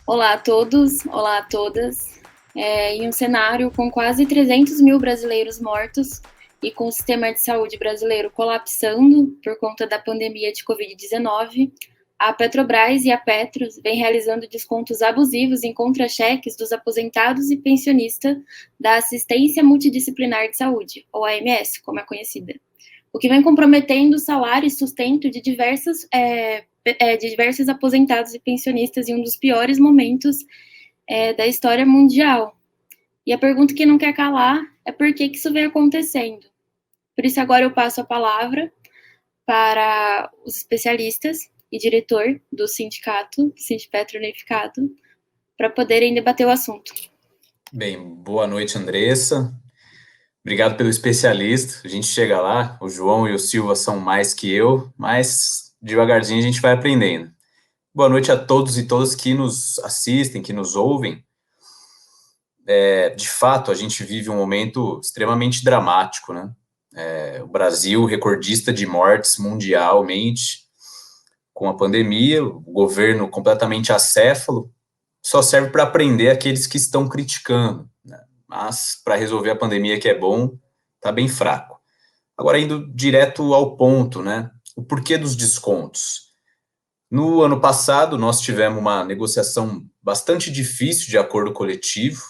Olá a todos, olá a todas. Em um cenário com quase 300 mil brasileiros mortos e com o sistema de saúde brasileiro colapsando por conta da pandemia de Covid-19, a Petrobras e a Petros vêm realizando descontos abusivos em contra-cheques dos aposentados e pensionistas da Assistência Multidisciplinar de Saúde, ou AMS, como é conhecida, o que vem comprometendo o salário e sustento de diversos aposentados e pensionistas em um dos piores momentos da história mundial. E a pergunta que não quer calar é por que isso vem acontecendo. Por isso, agora eu passo a palavra para os especialistas e diretor do sindicato, Sindipetro Unificado, para poderem debater o assunto. Bem, boa noite, Andressa. Obrigado pelo especialista. A gente chega lá, o João e o Silva são mais que eu, mas devagarzinho a gente vai aprendendo. Boa noite a todos e todas que nos assistem, que nos ouvem. De fato, a gente vive um momento extremamente dramático, né? O Brasil, recordista de mortes mundialmente, com a pandemia, o governo completamente acéfalo, só serve para prender aqueles que estão criticando, né? Mas para resolver a pandemia, que é bom, está bem fraco. Agora, indo direto ao ponto, né? O porquê dos descontos. No ano passado, nós tivemos uma negociação bastante difícil de acordo coletivo,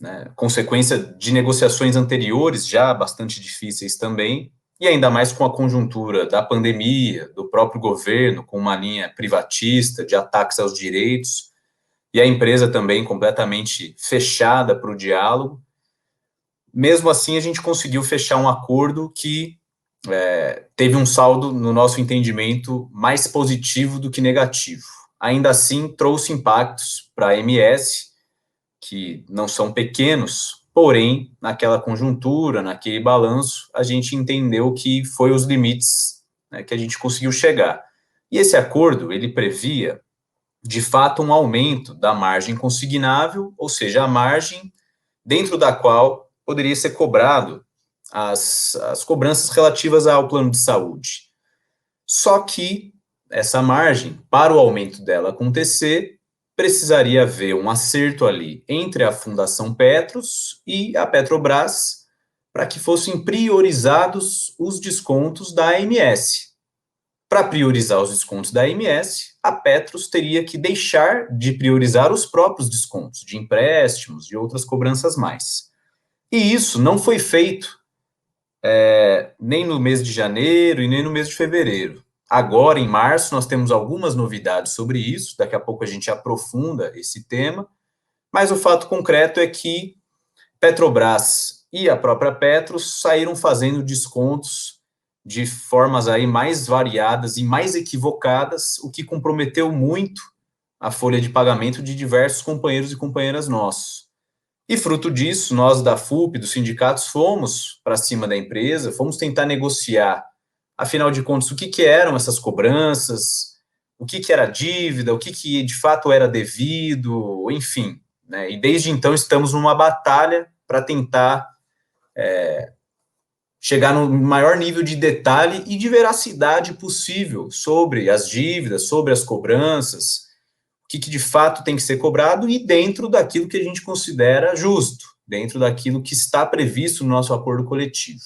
né? Consequência de negociações anteriores, já bastante difíceis também, e ainda mais com a conjuntura da pandemia, do próprio governo, com uma linha privatista, de ataques aos direitos, e a empresa também completamente fechada para o diálogo. Mesmo assim, a gente conseguiu fechar um acordo que teve um saldo, no nosso entendimento, mais positivo do que negativo. Ainda assim, trouxe impactos para a MS, que não são pequenos, porém, naquela conjuntura, naquele balanço, a gente entendeu que foi os limites, né, que a gente conseguiu chegar. E esse acordo, ele previa, de fato, um aumento da margem consignável, ou seja, a margem dentro da qual poderia ser cobrado as cobranças relativas ao plano de saúde. Só que essa margem, para o aumento dela acontecer, precisaria haver um acerto ali entre a Fundação Petros e a Petrobras para que fossem priorizados os descontos da AMS. Para priorizar os descontos da AMS, a Petros teria que deixar de priorizar os próprios descontos de empréstimos e outras cobranças mais. E isso não foi feito nem no mês de janeiro e nem no mês de fevereiro. Agora, em março, nós temos algumas novidades sobre isso, daqui a pouco a gente aprofunda esse tema, mas o fato concreto é que Petrobras e a própria Petros saíram fazendo descontos de formas aí mais variadas e mais equivocadas, o que comprometeu muito a folha de pagamento de diversos companheiros e companheiras nossos. E fruto disso, nós da FUP, dos sindicatos, fomos para cima da empresa, fomos tentar negociar, afinal de contas, o que eram essas cobranças, o que era dívida, o que de fato era devido, enfim, né? E desde então estamos numa batalha para tentar chegar no maior nível de detalhe e de veracidade possível sobre as dívidas, sobre as cobranças, o que de fato tem que ser cobrado e dentro daquilo que a gente considera justo, dentro daquilo que está previsto no nosso acordo coletivo.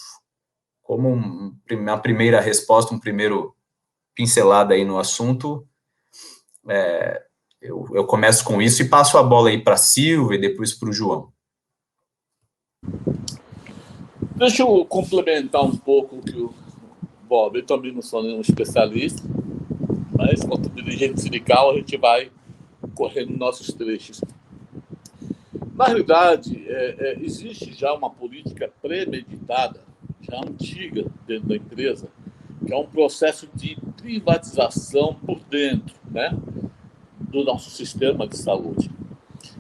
Como uma primeira resposta, um primeiro pincelada aí no assunto, eu começo com isso e passo a bola aí para a Silvia e depois para o João. Deixa eu complementar um pouco o que o Bob, eu também não sou nenhum especialista, mas quanto dirigente sindical a gente vai correndo nossos trechos. Na realidade, existe já uma política premeditada, já antiga dentro da empresa, que é um processo de privatização por dentro, né, do nosso sistema de saúde.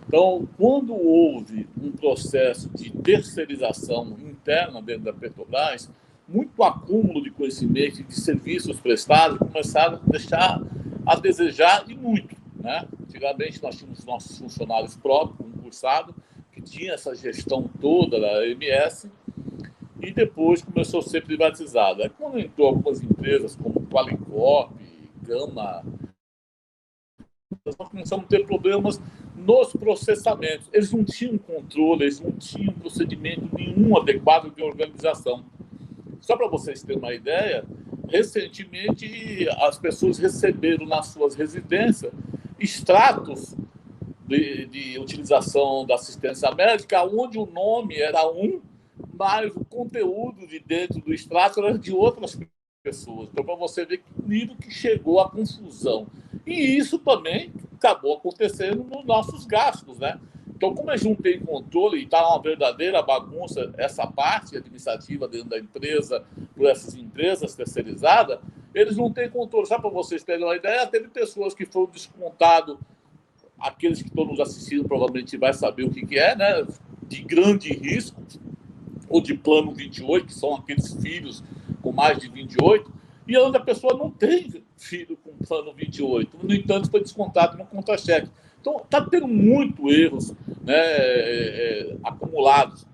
Então, quando houve um processo de terceirização interna dentro da Petrobras, muito acúmulo de conhecimento e de serviços prestados começaram a deixar a desejar e muito, né? Antigamente, nós tínhamos nossos funcionários próprios, concursados, que tinha essa gestão toda da MS, e depois começou a ser privatizada. Aí, quando entrou algumas empresas como Qualicorp, Gama, nós começamos a ter problemas nos processamentos. Eles não tinham controle, eles não tinham procedimento nenhum adequado de organização. Só para vocês terem uma ideia, recentemente as pessoas receberam nas suas residências extratos de utilização da assistência médica, onde o nome era um, mas o conteúdo de dentro do extrato era de outras pessoas. Então, para você ver que nível que chegou a confusão. E isso também acabou acontecendo nos nossos gastos, né? Então, como eles não têm controle e está uma verdadeira bagunça essa parte administrativa dentro da empresa, por essas empresas terceirizadas, eles não têm controle. Só para vocês terem uma ideia, teve pessoas que foram descontadas, aqueles que estão nos assistindo provavelmente vai saber o que é, né? De grande risco, ou de plano 28, que são aqueles filhos com mais de 28, e onde a pessoa não tem filho com plano 28. No entanto, foi descontado no contra-cheque. Então, está tendo muito erros, né, acumulados.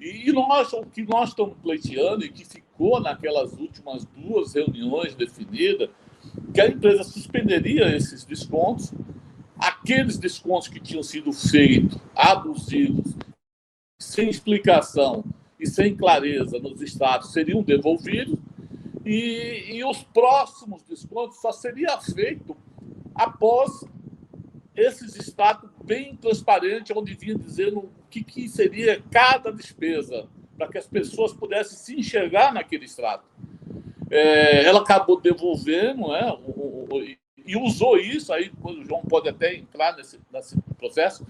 E o que nós estamos pleiteando, e que ficou naquelas últimas 2 reuniões definidas, que a empresa suspenderia esses descontos, aqueles descontos que tinham sido feitos, abusivos, sem explicação e sem clareza nos estados, seriam devolvidos, e os próximos descontos só seria feito após esses estados bem transparentes, onde vinha dizendo o que seria cada despesa, para que as pessoas pudessem se enxergar naquele extrato. Ela acabou devolvendo, né, e usou isso, aí o João pode até entrar nesse processo,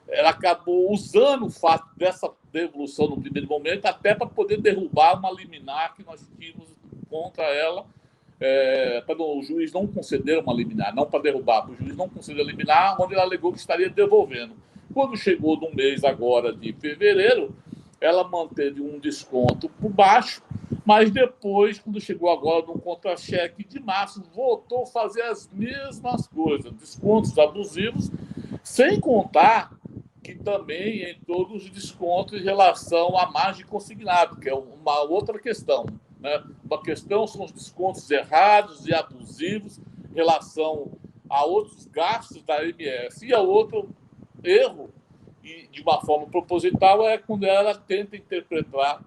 ela acabou usando o fato dessa devolução no primeiro momento até para poder derrubar uma liminar que nós tínhamos contra ela, para o juiz não conceder uma liminar, não para derrubar, para o juiz não conceder a liminar, onde ela alegou que estaria devolvendo. Quando chegou no mês agora de fevereiro, ela manteve um desconto por baixo, mas depois, quando chegou agora no contra-cheque de março, voltou a fazer as mesmas coisas, descontos abusivos, sem contar que também entrou nos descontos em relação à margem consignada, que é uma outra questão, né? Uma questão são os descontos errados e abusivos em relação a outros gastos da AMS. E a outro erro, e de uma forma proposital, é quando ela tenta interpretar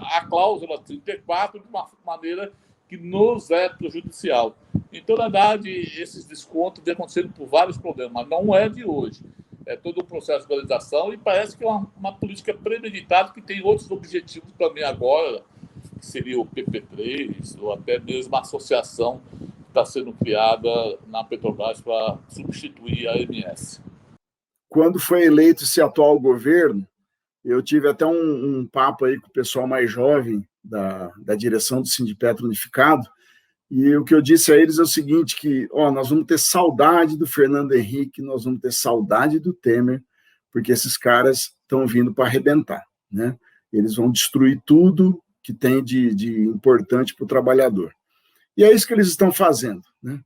a cláusula 34 de uma maneira que nos é prejudicial. Então, na verdade, esses descontos vêm acontecendo por vários problemas, mas não é de hoje. É todo um processo de organização e parece que é uma política premeditada que tem outros objetivos também agora, que seria o PP3, ou até mesmo a associação que está sendo criada na Petrobras para substituir a AMS. Quando foi eleito esse atual governo, eu tive até um papo aí com o pessoal mais jovem da direção do Sindipetro Unificado, e o que eu disse a eles é o seguinte, que nós vamos ter saudade do Fernando Henrique, nós vamos ter saudade do Temer, porque esses caras estão vindo para arrebentar, né? Eles vão destruir tudo que tem de importante para o trabalhador. E é isso que eles estão fazendo, né?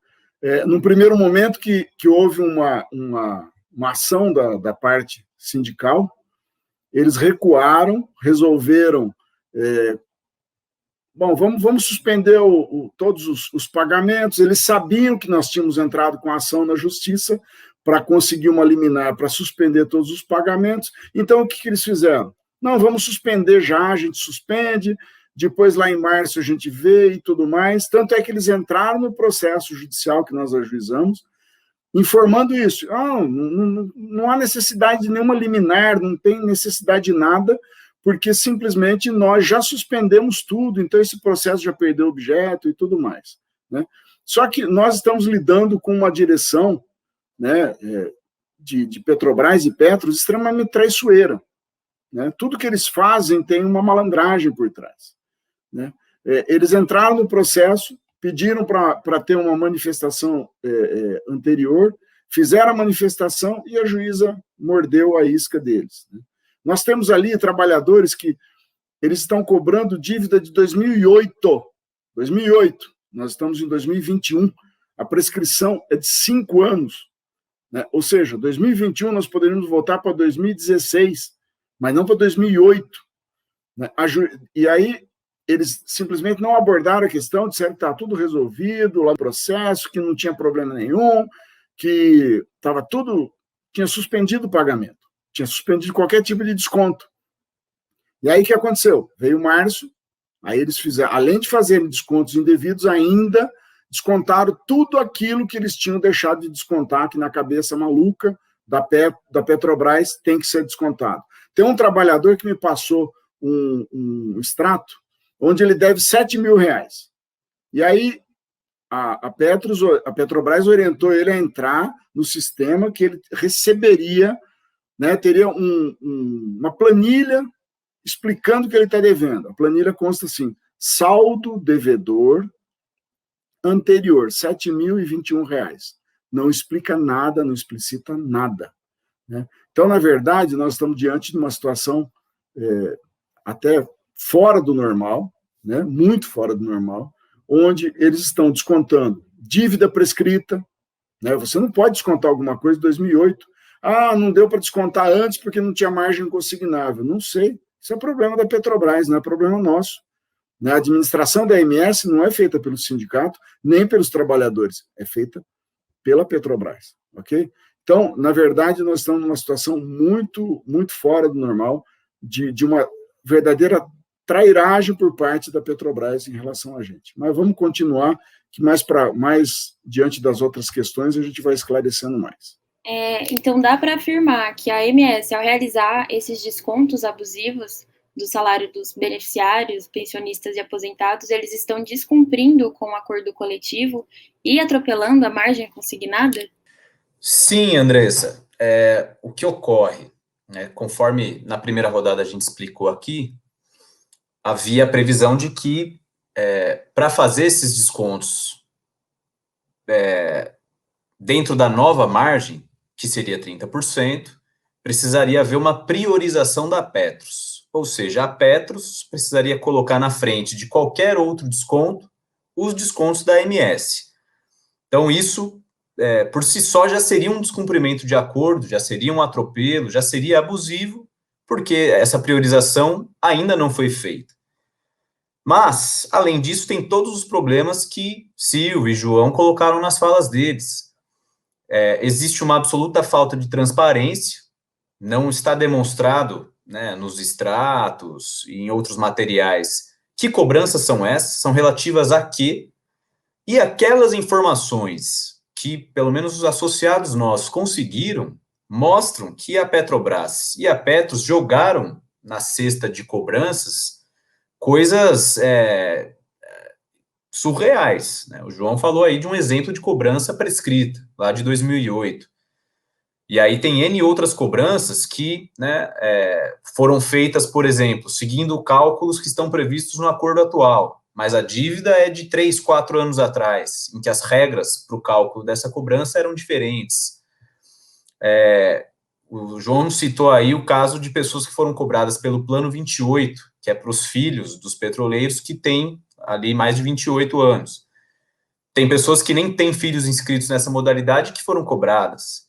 Num primeiro momento que houve uma ação da parte sindical, eles recuaram, resolveram... vamos suspender todos os pagamentos. Eles sabiam que nós tínhamos entrado com ação na justiça para conseguir uma liminar, para suspender todos os pagamentos. Então, o que eles fizeram? Não, vamos suspender já, a gente suspende, depois lá em março a gente vê e tudo mais. Tanto é que eles entraram no processo judicial que nós ajuizamos, informando isso. Não há necessidade de nenhuma liminar, não tem necessidade de nada, porque simplesmente nós já suspendemos tudo, então esse processo já perdeu objeto e tudo mais, né? Só que nós estamos lidando com uma direção, né, de Petrobras e Petros extremamente traiçoeira, né? Tudo que eles fazem tem uma malandragem por trás, né? Eles entraram no processo, pediram para ter uma manifestação anterior, fizeram a manifestação e a juíza mordeu a isca deles, né? Nós temos ali trabalhadores que eles estão cobrando dívida de 2008. 2008. Nós estamos em 2021. A prescrição é de 5 anos, né? Ou seja, 2021 nós poderíamos voltar para 2016, mas não para 2008. Né? E aí eles simplesmente não abordaram a questão, disseram que está tudo resolvido lá no processo, que não tinha problema nenhum, que estava tudo, tinha suspendido o pagamento, tinha suspendido qualquer tipo de desconto. E aí o que aconteceu? Veio março, aí eles fizeram, além de fazerem descontos indevidos, ainda descontaram tudo aquilo que eles tinham deixado de descontar, que na cabeça maluca da Petrobras tem que ser descontado. Tem um trabalhador que me passou um extrato onde ele deve R$7.000. E aí a Petrobras orientou ele a entrar no sistema que ele receberia, né, teria uma planilha explicando o que ele está devendo. A planilha consta assim: saldo devedor anterior, R$7.021. Não explica nada, não explicita nada, né? Então, na verdade, nós estamos diante de uma situação até fora do normal, né? Muito fora do normal, onde eles estão descontando dívida prescrita, né? Você não pode descontar alguma coisa de 2008. Ah, não deu para descontar antes porque não tinha margem consignável. Não sei. Isso é problema da Petrobras, não é problema nosso. A administração da AMS não é feita pelo sindicato, nem pelos trabalhadores, é feita pela Petrobras, ok? Então, na verdade, nós estamos numa situação muito, muito fora do normal, de uma verdadeira trairagem por parte da Petrobras em relação a gente. Mas vamos continuar, que mais diante das outras questões, a gente vai esclarecendo mais. Então, dá para afirmar que a AMS, ao realizar esses descontos abusivos do salário dos beneficiários, pensionistas e aposentados, eles estão descumprindo com o acordo coletivo e atropelando a margem consignada? Sim, Andressa. O que ocorre, né, conforme na primeira rodada a gente explicou aqui, havia a previsão de que, para fazer esses descontos dentro da nova margem, que seria 30%, precisaria haver uma priorização da Petros. Ou seja, a Petros precisaria colocar na frente de qualquer outro desconto os descontos da AMS. Então, isso, por si só, já seria um descumprimento de acordo, já seria um atropelo, já seria abusivo, porque essa priorização ainda não foi feita. Mas, além disso, tem todos os problemas que Silvio e João colocaram nas falas deles. Existe uma absoluta falta de transparência, não está demonstrado, né, nos extratos e em outros materiais que cobranças são essas, são relativas a quê, e aquelas informações que, pelo menos os associados nossos conseguiram, mostram que a Petrobras e a Petros jogaram na cesta de cobranças coisas surreais, né? O João falou aí de um exemplo de cobrança prescrita, lá de 2008. E aí tem N outras cobranças que, né, foram feitas, por exemplo, seguindo cálculos que estão previstos no acordo atual, mas a dívida é de 3, 4 anos atrás, em que as regras para o cálculo dessa cobrança eram diferentes. O João citou aí o caso de pessoas que foram cobradas pelo Plano 28, que é para os filhos dos petroleiros que têm ali mais de 28 anos. Tem pessoas que nem têm filhos inscritos nessa modalidade que foram cobradas.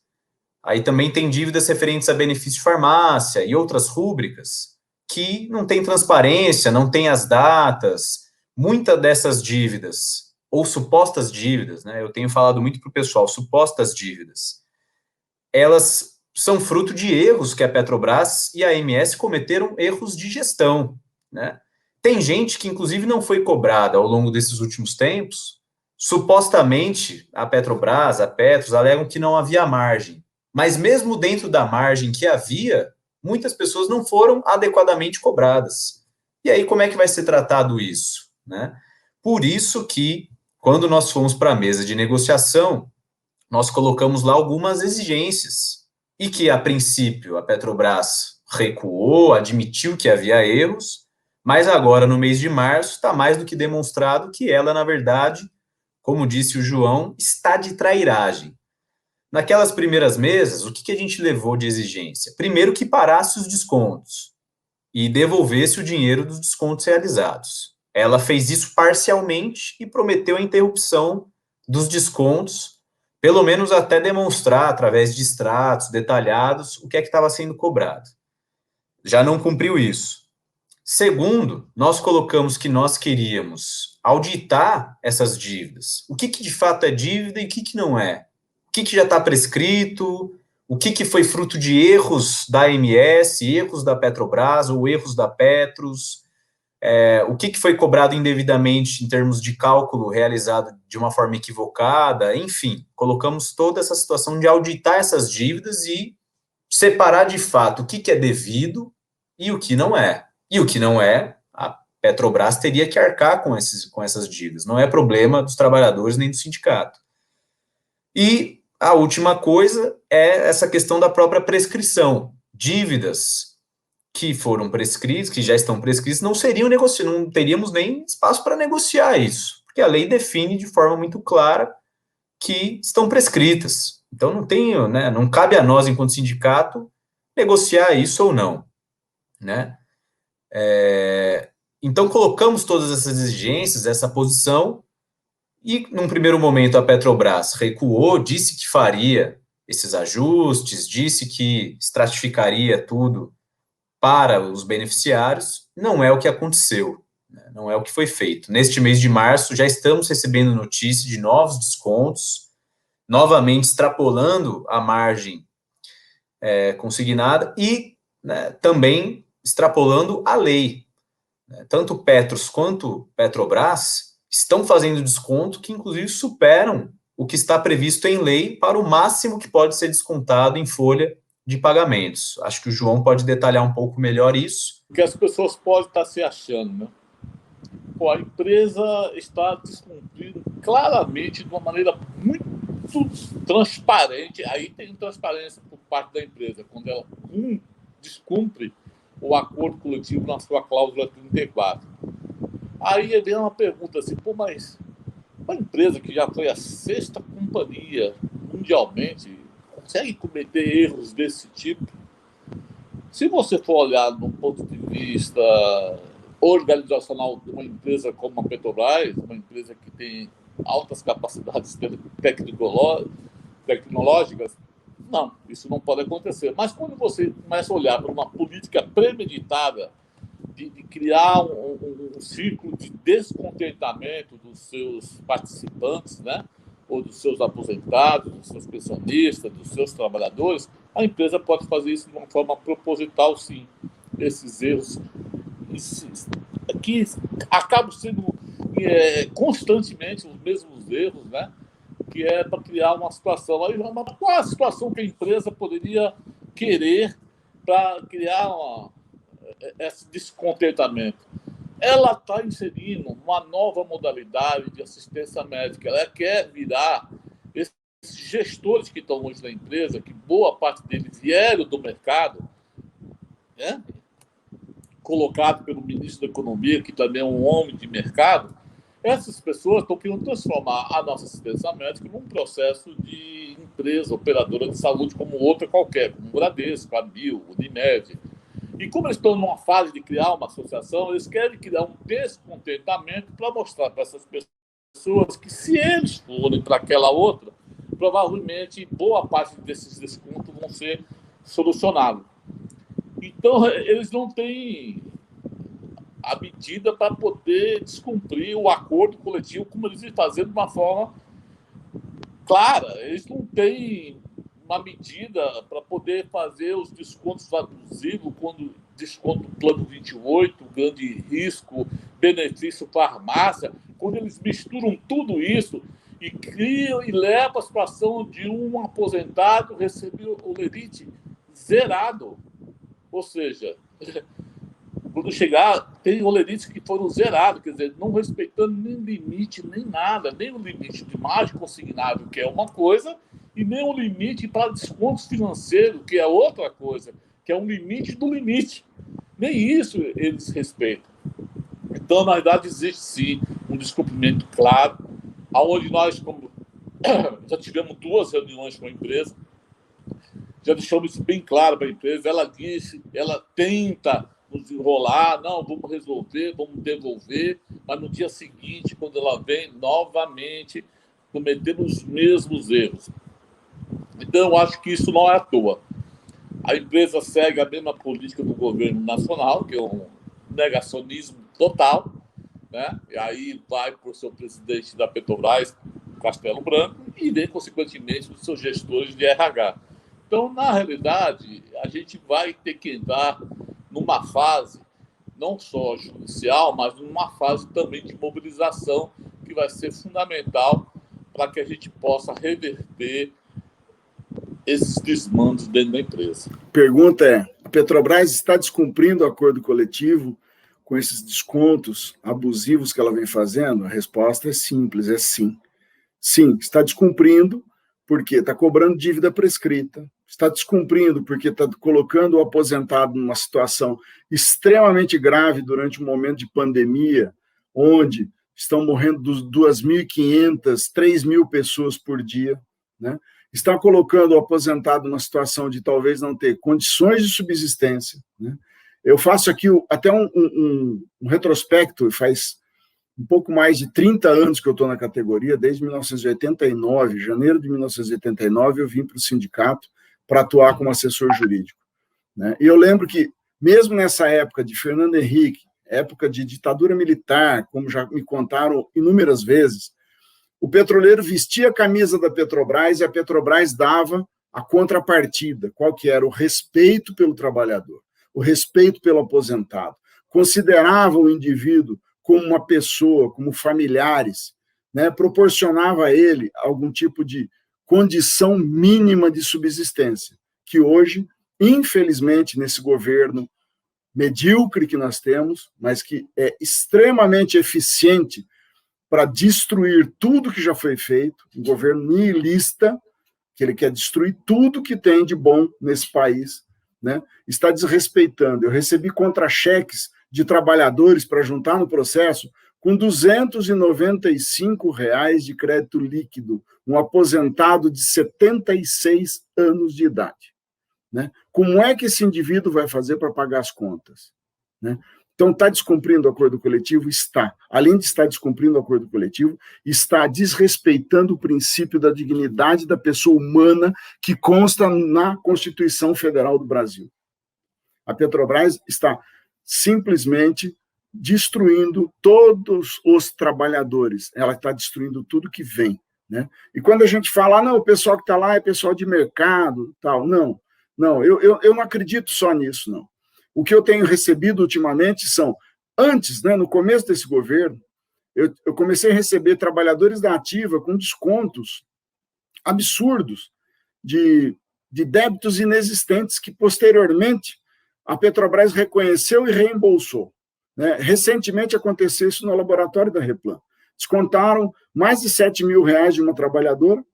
Aí também tem dívidas referentes a benefício de farmácia e outras rúbricas que não tem transparência, não tem as datas. Muitas dessas dívidas, ou supostas dívidas, né, eu tenho falado muito para o pessoal, supostas dívidas, elas são fruto de erros que a Petrobras e a AMS cometeram, erros de gestão, né? Tem gente que, inclusive, não foi cobrada ao longo desses últimos tempos. Supostamente, a Petrobras, a Petros, alegam que não havia margem. Mas mesmo dentro da margem que havia, muitas pessoas não foram adequadamente cobradas. E aí, como é que vai ser tratado isso, né? Por isso que, quando nós fomos para a mesa de negociação, nós colocamos lá algumas exigências. E que, a princípio, a Petrobras recuou, admitiu que havia erros, mas agora, no mês de março, está mais do que demonstrado que ela, na verdade, como disse o João, está de trairagem. Naquelas primeiras mesas, o que a gente levou de exigência? Primeiro, que parasse os descontos e devolvesse o dinheiro dos descontos realizados. Ela fez isso parcialmente e prometeu a interrupção dos descontos, pelo menos até demonstrar, através de extratos detalhados, o que é que estava sendo cobrado. Já não cumpriu isso. Segundo, nós colocamos que nós queríamos auditar essas dívidas. O que de fato é dívida e o que não é? O que já está prescrito, o que foi fruto de erros da AMS, erros da Petrobras ou erros da Petros, o que foi cobrado indevidamente em termos de cálculo realizado de uma forma equivocada, enfim, colocamos toda essa situação de auditar essas dívidas e separar de fato o que é devido e o que não é. E o que não é, a Petrobras teria que arcar com essas dívidas, não é problema dos trabalhadores nem do sindicato. E a última coisa é essa questão da própria prescrição. Dívidas que foram prescritas, que já estão prescritas, não seriam negociadas, não teríamos nem espaço para negociar isso, porque a lei define de forma muito clara que estão prescritas. Então não tem, né, não cabe a nós, enquanto sindicato, negociar isso ou não, né? Então colocamos todas essas exigências, essa posição, e num primeiro momento a Petrobras recuou, disse que faria esses ajustes, disse que estratificaria tudo para os beneficiários. Não é o que aconteceu, né? Não é o que foi feito. Neste mês de março já estamos recebendo notícia de novos descontos, novamente extrapolando a margem consignada e, né, também extrapolando a lei. Tanto Petros quanto Petrobras estão fazendo desconto que, inclusive, superam o que está previsto em lei para o máximo que pode ser descontado em folha de pagamentos. Acho que o João pode detalhar um pouco melhor isso. Que as pessoas podem estar se achando, né? Pô, a empresa está descumprindo claramente de uma maneira muito transparente. Aí tem transparência por parte da empresa, quando ela descumpre o acordo coletivo na sua cláusula 34. Aí vem uma pergunta assim, pô, mas uma empresa que já foi a 6ª companhia mundialmente consegue cometer erros desse tipo? Se você for olhar de um ponto de vista organizacional de uma empresa como a Petrobras, uma empresa que tem altas capacidades tecnológicas, não, isso não pode acontecer. Mas quando você começa a olhar para uma política premeditada de criar um ciclo de descontentamento dos seus participantes, né? Ou dos seus aposentados, dos seus pensionistas, dos seus trabalhadores, a empresa pode fazer isso de uma forma proposital, sim. Esses erros que acabam sendo constantemente os mesmos erros, né? Que é para criar uma situação. Aí, qual é a situação que a empresa poderia querer para criar esse descontentamento? Ela está inserindo uma nova modalidade de assistência médica. Ela quer virar esses gestores que estão hoje na empresa, que boa parte deles vieram do mercado, né? Colocado pelo ministro da Economia, que também é um homem de mercado. Essas pessoas estão querendo transformar a nossa assistência médica num processo de empresa operadora de saúde como outra qualquer, como o Bradesco, a Bio, o Unimed. E como eles estão numa fase de criar uma associação, eles querem criar um descontentamento para mostrar para essas pessoas que, se eles forem para aquela outra, provavelmente boa parte desses descontos vão ser solucionados. Então, eles não têm a medida para poder descumprir o acordo coletivo, como eles estão fazendo de uma forma clara. Eles não têm uma medida para poder fazer os descontos abusivos, quando desconto plano 28, grande risco, benefício farmácia, quando eles misturam tudo isso e criam e levam a situação de um aposentado receber o lerite zerado. Ou seja, quando chegar, tem olerites que foram zerados, quer dizer, não respeitando nem limite, nem nada, nem o limite de margem consignável, que é uma coisa, e nem o limite para descontos financeiros, que é outra coisa, que é um limite do limite. Nem isso eles respeitam. Então, na verdade, existe sim um descumprimento claro, onde nós, como já tivemos 2 reuniões com a empresa, já deixamos isso bem claro para a empresa. Ela disse, ela tenta nos enrolar, não, vamos resolver, vamos devolver, mas no dia seguinte, quando ela vem novamente, cometendo os mesmos erros. Então, eu acho que isso não é à toa. A empresa segue a mesma política do governo nacional, que é um negacionismo total, né? E aí vai para o seu presidente da Petrobras Castelo Branco e vem, consequentemente, os seus gestores de RH. Então, na realidade, a gente vai ter que entrar numa fase, não só judicial, mas numa fase também de mobilização, que vai ser fundamental para que a gente possa reverter esses desmandos dentro da empresa. Pergunta é, a Petrobras está descumprindo o acordo coletivo com esses descontos abusivos que ela vem fazendo? A resposta é simples, é sim. Sim, está descumprindo porque está cobrando dívida prescrita, está descumprindo porque está colocando o aposentado numa situação extremamente grave durante um momento de pandemia, onde estão morrendo 2.500, 3.000 pessoas por dia, né? Está colocando o aposentado numa situação de talvez não ter condições de subsistência, né? Eu faço aqui até um retrospecto, faz um pouco mais de 30 anos que eu estou na categoria, desde 1989, janeiro de 1989, eu vim para o sindicato para atuar como assessor jurídico, né? E eu lembro que, mesmo nessa época de Fernando Henrique, época de ditadura militar, como já me contaram inúmeras vezes, o petroleiro vestia a camisa da Petrobras e a Petrobras dava a contrapartida, qual que era? O respeito pelo trabalhador, o respeito pelo aposentado, considerava o indivíduo como uma pessoa, como familiares, né? Proporcionava a ele algum tipo de condição mínima de subsistência, que hoje, infelizmente, nesse governo medíocre que nós temos, mas que é extremamente eficiente para destruir tudo que já foi feito, um governo nihilista, que ele quer destruir tudo que tem de bom nesse país, né? Está desrespeitando. Eu recebi contra-cheques de trabalhadores para juntar no processo com R$ 295 de crédito líquido, um aposentado de 76 anos de idade, né? Como é que esse indivíduo vai fazer para pagar as contas, né? Então, está descumprindo o acordo coletivo? Está. Além de estar descumprindo o acordo coletivo, está desrespeitando o princípio da dignidade da pessoa humana que consta na Constituição Federal do Brasil. A Petrobras está simplesmente destruindo todos os trabalhadores. Ela está destruindo tudo que vem, né? E quando a gente fala, não, o pessoal que está lá é pessoal de mercado, tal, não, eu não acredito só nisso, não. O que eu tenho recebido ultimamente são, antes, né, no começo desse governo, eu comecei a receber trabalhadores da ativa com descontos absurdos de débitos inexistentes que, posteriormente, a Petrobras reconheceu e reembolsou, né? Recentemente aconteceu isso no laboratório da Replan. Descontaram mais de R$ 7.000 de uma trabalhadora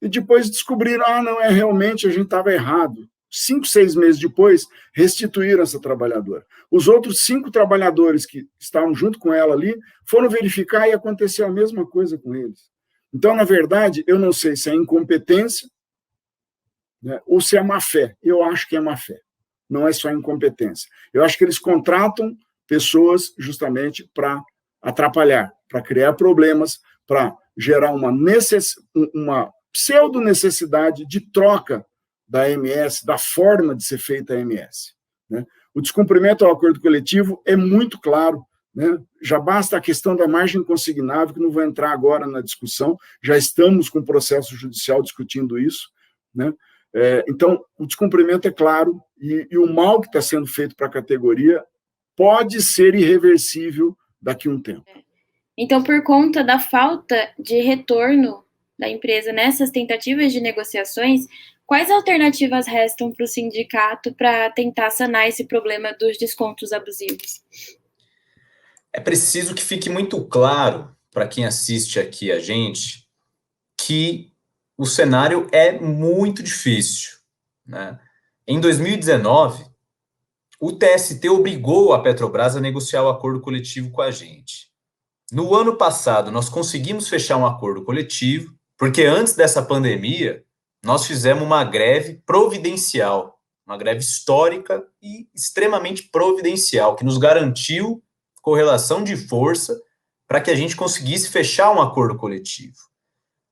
e depois descobriram, não, realmente a gente estava errado. 5, 6 meses depois, restituíram essa trabalhadora. Os outros 5 trabalhadores que estavam junto com ela ali foram verificar e aconteceu a mesma coisa com eles. Então, na verdade, eu não sei se é incompetência, né, ou se é má fé. Eu acho que é má fé. Não é só incompetência. Eu acho que eles contratam pessoas justamente para atrapalhar, para criar problemas, para gerar uma pseudo-necessidade de troca da AMS, da forma de ser feita a AMS, né? O descumprimento ao acordo coletivo é muito claro, né? Já basta a questão da margem consignável, que não vou entrar agora na discussão, já estamos com o processo judicial discutindo isso, né? Então, o descumprimento é claro, e o mal que está sendo feito para a categoria pode ser irreversível daqui a um tempo. Então, por conta da falta de retorno da empresa nessas tentativas de negociações, quais alternativas restam para o sindicato para tentar sanar esse problema dos descontos abusivos? É preciso que fique muito claro para quem assiste aqui a gente que o cenário é muito difícil, né? Em 2019, o TST obrigou a Petrobras a negociar o acordo coletivo com a gente. No ano passado, nós conseguimos fechar um acordo coletivo, porque antes dessa pandemia, nós fizemos uma greve providencial, uma greve histórica e extremamente providencial, que nos garantiu correlação de força para que a gente conseguisse fechar um acordo coletivo.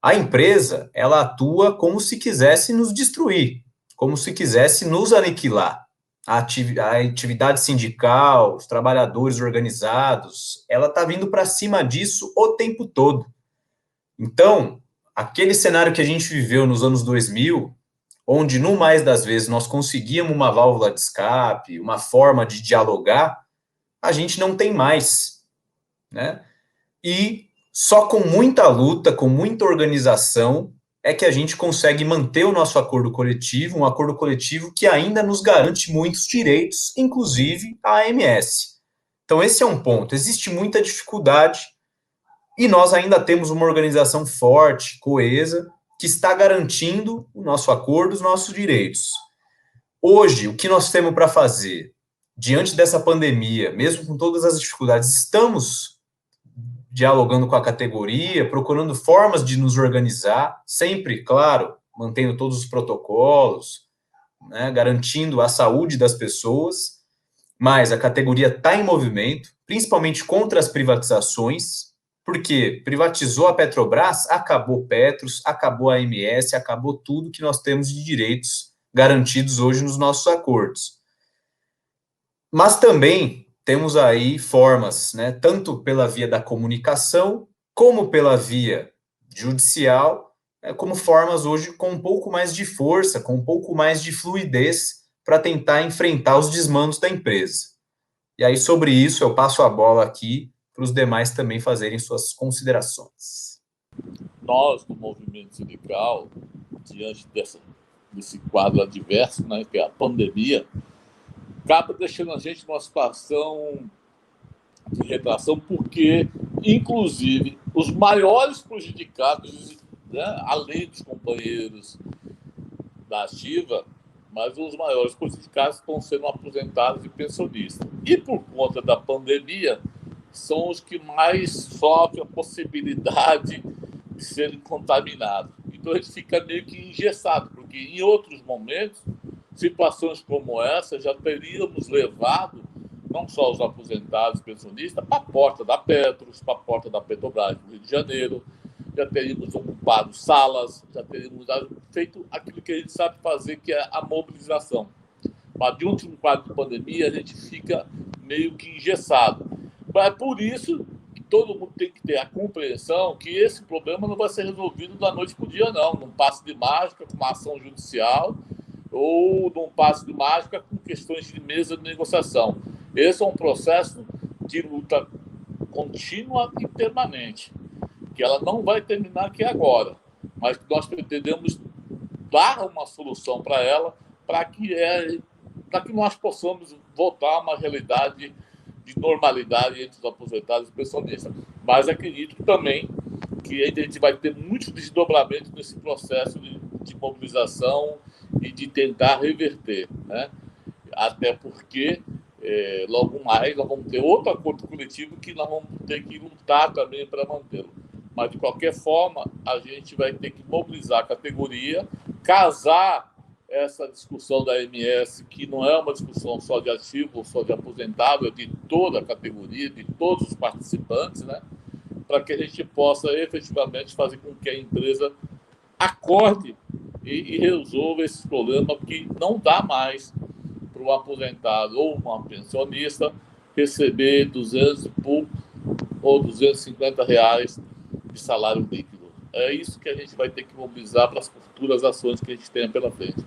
A empresa, ela atua como se quisesse nos destruir, como se quisesse nos aniquilar. A atividade sindical, os trabalhadores organizados, ela está vindo para cima disso o tempo todo. Então, aquele cenário que a gente viveu nos anos 2000, onde, no mais das vezes, nós conseguíamos uma válvula de escape, uma forma de dialogar, a gente não tem mais, né? E só com muita luta, com muita organização, é que a gente consegue manter o nosso acordo coletivo, um acordo coletivo que ainda nos garante muitos direitos, inclusive a AMS. Então, esse é um ponto. Existe muita dificuldade e nós ainda temos uma organização forte, coesa, que está garantindo o nosso acordo, os nossos direitos. Hoje, o que nós temos para fazer? Diante dessa pandemia, mesmo com todas as dificuldades, estamos dialogando com a categoria, procurando formas de nos organizar, sempre, claro, mantendo todos os protocolos, né, garantindo a saúde das pessoas, mas a categoria está em movimento, principalmente contra as privatizações, porque privatizou a Petrobras, acabou Petros, acabou a AMS, acabou tudo que nós temos de direitos garantidos hoje nos nossos acordos. Mas também temos aí formas, né, tanto pela via da comunicação, como pela via judicial, como formas hoje com um pouco mais de força, com um pouco mais de fluidez para tentar enfrentar os desmandos da empresa. E aí, sobre isso, eu passo a bola aqui para os demais também fazerem suas considerações. Nós, do movimento sindical, diante desse quadro adverso, né, que é a pandemia, acaba deixando a gente numa situação de retração, porque, inclusive, os maiores prejudicados, né, além dos companheiros da ativa, mas os maiores prejudicados estão sendo aposentados e pensionistas. E, por conta da pandemia, são os que mais sofrem a possibilidade de serem contaminados. Então, a gente fica meio que engessado, porque em outros momentos, situações como essa já teríamos levado não só os aposentados e pensionistas para a porta da Petros, para a porta da Petrobras do Rio de Janeiro, já teríamos ocupado salas, já teríamos feito aquilo que a gente sabe fazer, que é a mobilização. Mas, de último quadro de pandemia, a gente fica meio que engessado. Mas é por isso que todo mundo tem que ter a compreensão que esse problema não vai ser resolvido da noite para o dia, não. Num passe de mágica, com uma ação judicial, ou num passe de mágica com questões de mesa de negociação. Esse é um processo de luta contínua e permanente, que ela não vai terminar aqui agora, mas que nós pretendemos dar uma solução para ela, para que nós possamos voltar a uma realidade de normalidade entre os aposentados e pensionistas. Mas acredito também que a gente vai ter muitos desdobramentos nesse processo de mobilização e de tentar reverter, né? Até porque logo mais nós vamos ter outro acordo coletivo que nós vamos ter que lutar também para mantê-lo. Mas, de qualquer forma, a gente vai ter que mobilizar a categoria, casar essa discussão da AMS, que não é uma discussão só de ativo ou só de aposentado, é de toda a categoria, de todos os participantes, né? Para que a gente possa efetivamente fazer com que a empresa acorde e resolva esses problemas, que não dá mais para um aposentado ou uma pensionista receber 200 e pouco ou R$250 de salário líquido. É isso que a gente vai ter que mobilizar para as futuras ações que a gente tenha pela frente.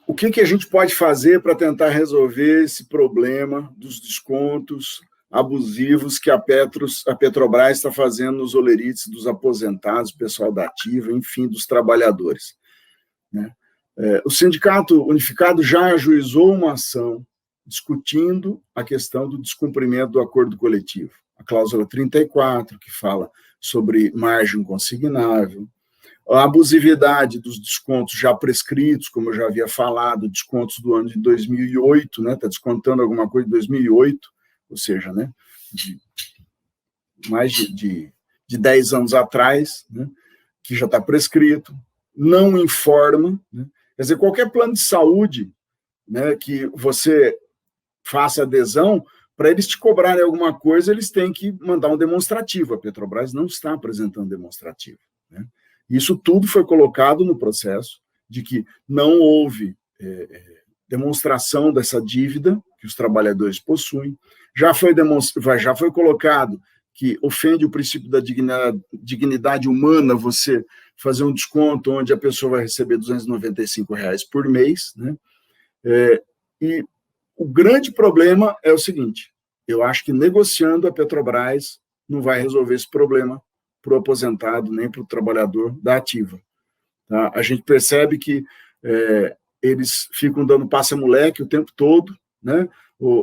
O que a gente pode fazer para tentar resolver esse problema dos descontos abusivos que a Petrobras está fazendo nos olerites dos aposentados, pessoal da ativa, enfim, dos trabalhadores, né? O Sindicato Unificado já ajuizou uma ação discutindo a questão do descumprimento do acordo coletivo. A cláusula 34, que fala sobre margem consignável, a abusividade dos descontos já prescritos, como eu já havia falado, descontos do ano de 2008, né? Está descontando alguma coisa de 2008, ou seja, né? Mais de 10 anos atrás, né? Que já está prescrito, não informa, né? Quer dizer, qualquer plano de saúde, né, que você faça adesão, para eles te cobrarem alguma coisa, eles têm que mandar um demonstrativo. A Petrobras não está apresentando demonstrativo, né? Isso tudo foi colocado no processo de que não houve demonstração dessa dívida que os trabalhadores possuem. Já foi colocado que ofende o princípio da dignidade humana, você fazer um desconto onde a pessoa vai receber R$295 por mês, né? E o grande problema é o seguinte, eu acho que negociando a Petrobras não vai resolver esse problema para o aposentado, nem para o trabalhador da ativa. Tá? A gente percebe que eles ficam dando passe-moleque o tempo todo, né?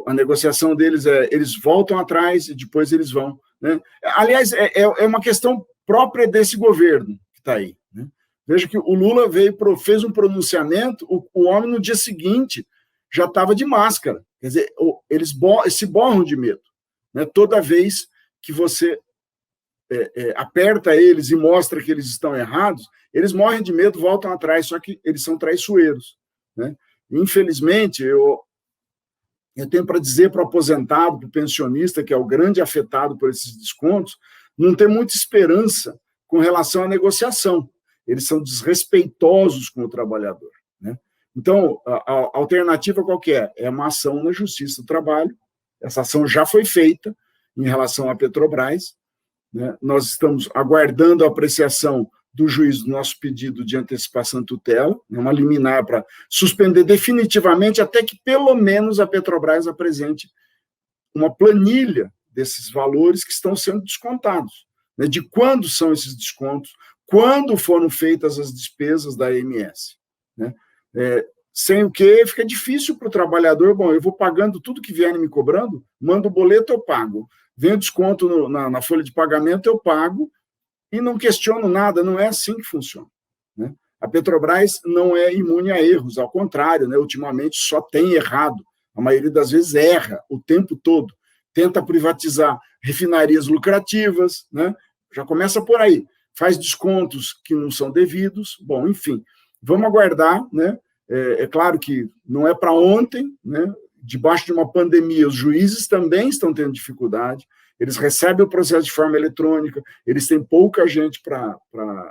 A negociação deles eles voltam atrás e depois eles vão, né? Aliás, é uma questão própria desse governo que está aí, né? Veja que o Lula fez um pronunciamento, o homem no dia seguinte já estava de máscara, quer dizer, eles se borram de medo, né? Toda vez que você aperta eles e mostra que eles estão errados, eles morrem de medo, voltam atrás, só que eles são traiçoeiros, né? Infelizmente, eu tenho para dizer para o aposentado, para o pensionista, que é o grande afetado por esses descontos, não tem muita esperança com relação à negociação. Eles são desrespeitosos com o trabalhador, né? Então, a alternativa qual que é? É uma ação na Justiça do Trabalho. Essa ação já foi feita em relação à Petrobras, né? Nós estamos aguardando a apreciação do juiz do nosso pedido de antecipação de tutela, uma liminar para suspender definitivamente até que pelo menos a Petrobras apresente uma planilha desses valores que estão sendo descontados, né? De quando são esses descontos, quando foram feitas as despesas da AMS, né? Sem o que fica difícil para o trabalhador. Bom, eu vou pagando tudo que vier me cobrando, mando o boleto, eu pago, vem o desconto na folha de pagamento, eu pago, e não questiono nada. Não é assim que funciona, né? A Petrobras não é imune a erros, ao contrário, né? Ultimamente só tem errado, a maioria das vezes erra o tempo todo, tenta privatizar refinarias lucrativas, né? Já começa por aí, faz descontos que não são devidos. Bom, enfim, vamos aguardar, né? É claro que não é para ontem, né? Debaixo de uma pandemia, os juízes também estão tendo dificuldade, eles recebem o processo de forma eletrônica, eles têm pouca gente para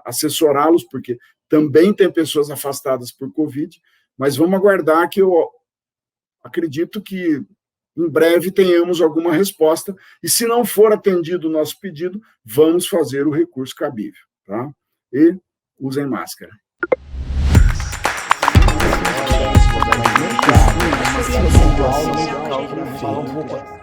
assessorá-los, porque também tem pessoas afastadas por Covid, mas vamos aguardar, que eu acredito que em breve tenhamos alguma resposta, e se não for atendido o nosso pedido, vamos fazer o recurso cabível, tá? E usem máscara. Fala um pouco